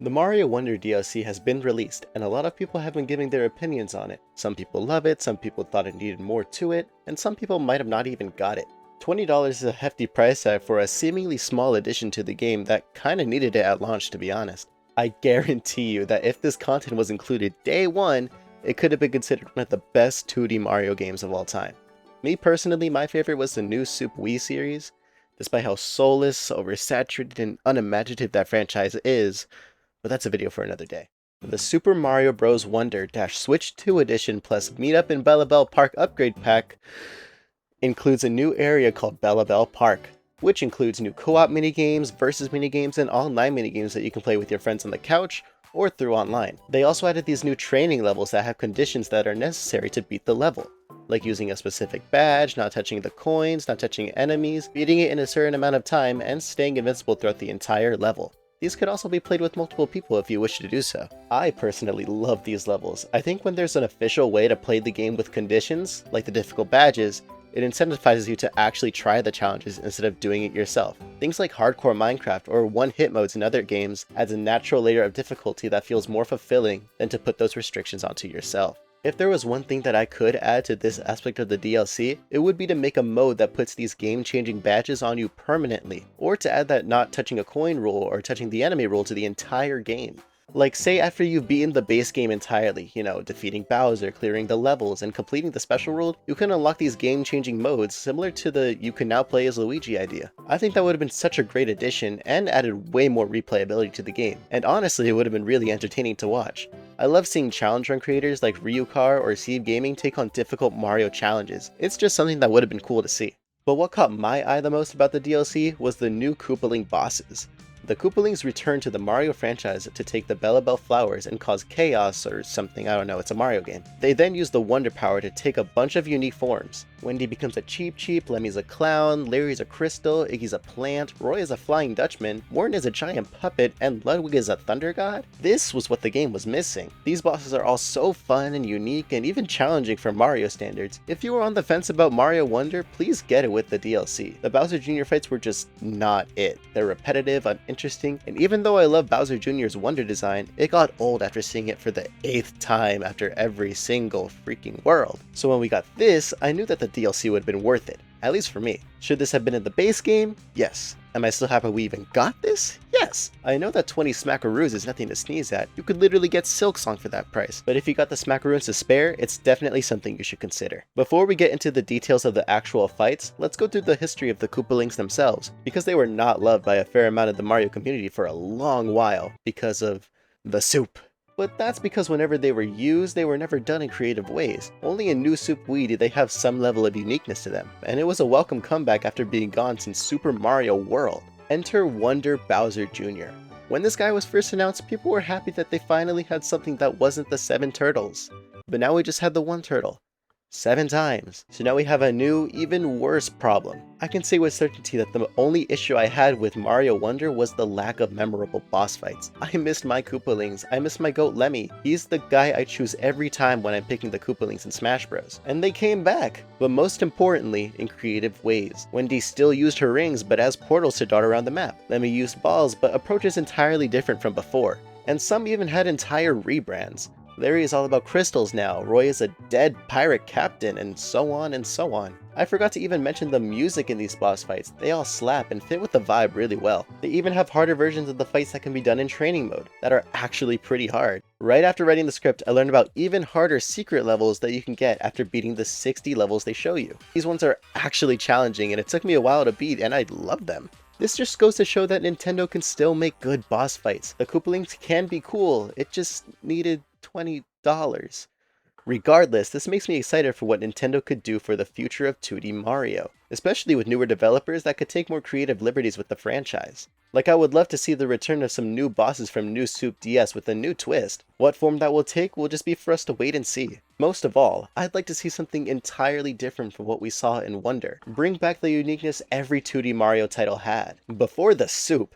The Mario Wonder DLC has been released, and a lot of people have been giving their opinions on it. Some people love it, some people thought it needed more to it, and some people might have not even got it. $20 is a hefty price tag for a seemingly small addition to the game that kinda needed it at launch, to be honest. I guarantee you that if this content was included day one, it could have been considered one of the best 2D Mario games of all time. Me personally, my favorite was the new Super Wii series. Despite how soulless, oversaturated, and unimaginative that franchise is, but that's a video for another day. The Super Mario Bros. Wonder Switch 2 Edition plus Meetup in Bella Bell Park Upgrade Pack includes a new area called Bella Bell Park, which includes new co-op minigames, versus minigames, and online minigames that you can play with your friends on the couch or through online. They also added these new training levels that have conditions that are necessary to beat the level, like using a specific badge, not touching the coins, not touching enemies, beating it in a certain amount of time, and staying invincible throughout the entire level. These could also be played with multiple people if you wish to do so. I personally love these levels. I think when there's an official way to play the game with conditions, like the difficult badges, it incentivizes you to actually try the challenges instead of doing it yourself. Things like hardcore Minecraft or one-hit modes in other games adds a natural layer of difficulty that feels more fulfilling than to put those restrictions onto yourself. If there was one thing that I could add to this aspect of the DLC, it would be to make a mode that puts these game-changing badges on you permanently, or to add that not touching a coin rule or touching the enemy rule to the entire game. Like, say after you've beaten the base game entirely, defeating Bowser, clearing the levels, and completing the special world, you can unlock these game-changing modes similar to the "you can now play as Luigi" idea. I think that would have been such a great addition and added way more replayability to the game, and honestly it would have been really entertaining to watch. I love seeing challenge run creators like Ryukar or Seed Gaming take on difficult Mario challenges. It's just something that would have been cool to see. But what caught my eye the most about the DLC was the new Koopaling bosses. The Koopalings returned to the Mario franchise to take the Bella Bell flowers and cause chaos or something, I don't know, it's a Mario game. They then use the Wonder Power to take a bunch of unique forms. Wendy becomes a Cheep Cheep, Lemmy's a clown, Larry's a crystal, Iggy's a plant, Roy is a flying Dutchman, Morton is a giant puppet, and Ludwig is a thunder god? This was what the game was missing. These bosses are all so fun and unique and even challenging for Mario standards. If you were on the fence about Mario Wonder, please get it with the DLC. The Bowser Jr. fights were just not it. They're repetitive, uninteresting, and even though I love Bowser Jr.'s Wonder design, it got old after seeing it for the 8th time after every single freaking world. So when we got this, I knew that the DLC would have been worth it, at least for me. Should this have been in the base game? Yes. Am I still happy we even got this? Yes! I know that 20 smackaroos is nothing to sneeze at. You could literally get Silksong for that price, but if you got the smackaroons to spare, it's definitely something you should consider. Before we get into the details of the actual fights, let's go through the history of the Koopalings themselves, because they were not loved by a fair amount of the Mario community for a long while, because of the soup. But that's because whenever they were used, they were never done in creative ways. Only in New Super Wii did they have some level of uniqueness to them, and it was a welcome comeback after being gone since Super Mario World. Enter Wonder Bowser Jr. When this guy was first announced, people were happy that they finally had something that wasn't the 7 turtles. But now we just had the 1 turtle. 7 times. So now we have a new, even worse problem. I can say with certainty that the only issue I had with Mario Wonder was the lack of memorable boss fights. I missed my Koopalings, I missed my goat Lemmy. He's the guy I choose every time when I'm picking the Koopalings in Smash Bros. And they came back, but most importantly, in creative ways. Wendy still used her rings, but as portals to dart around the map. Lemmy used balls, but approaches entirely different from before. And some even had entire rebrands. Larry is all about crystals now, Roy is a dead pirate captain, and so on and so on. I forgot to even mention the music in these boss fights. They all slap and fit with the vibe really well. They even have harder versions of the fights that can be done in training mode, that are actually pretty hard. Right after writing the script, I learned about even harder secret levels that you can get after beating the 60 levels they show you. These ones are actually challenging, and it took me a while to beat, and I love them. This just goes to show that Nintendo can still make good boss fights. The Koopalings can be cool, it just needed $20. Regardless, this makes me excited for what Nintendo could do for the future of 2D Mario, especially with newer developers that could take more creative liberties with the franchise. Like, I would love to see the return of some new bosses from New Soup DS with a new twist. What form that will take will just be for us to wait and see. Most of all, I'd like to see something entirely different from what we saw in Wonder. Bring back the uniqueness every 2D Mario title had. Before the soup,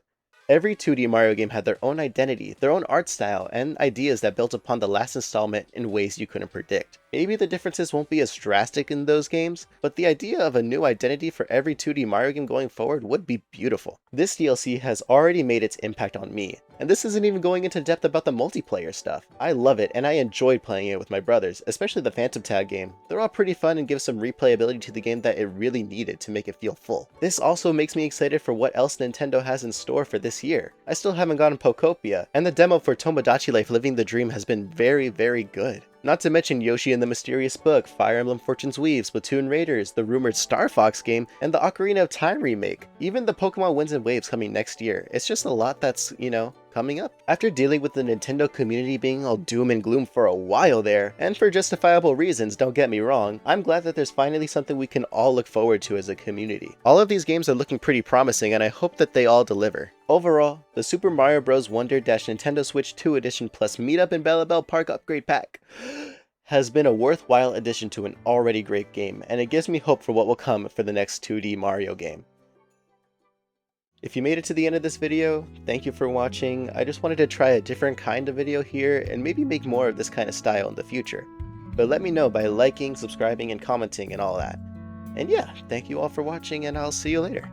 every 2D Mario game had their own identity, their own art style, and ideas that built upon the last installment in ways you couldn't predict. Maybe the differences won't be as drastic in those games, but the idea of a new identity for every 2D Mario game going forward would be beautiful. This DLC has already made its impact on me, and this isn't even going into depth about the multiplayer stuff. I love it, and I enjoyed playing it with my brothers, especially the Phantom Tag game. They're all pretty fun and give some replayability to the game that it really needed to make it feel full. This also makes me excited for what else Nintendo has in store for this year. I still haven't gotten Pokopia, and the demo for Tomodachi Life Living the Dream has been very, very good. Not to mention Yoshi and the Mysterious Book, Fire Emblem Fortune's Weave, Splatoon Raiders, the rumored Star Fox game, and the Ocarina of Time remake. Even the Pokemon Winds and Waves coming next year. It's just a lot that's, coming up. After dealing with the Nintendo community being all doom and gloom for a while there, and for justifiable reasons, don't get me wrong, I'm glad that there's finally something we can all look forward to as a community. All of these games are looking pretty promising, and I hope that they all deliver. Overall, the Super Mario Bros. Wonder - Nintendo Switch 2 Edition plus Meetup in Bellabelle Park Upgrade Pack has been a worthwhile addition to an already great game, and it gives me hope for what will come for the next 2D Mario game. If you made it to the end of this video, thank you for watching. I just wanted to try a different kind of video here and maybe make more of this kind of style in the future. But let me know by liking, subscribing, and commenting and all that. And yeah, thank you all for watching, and I'll see you later.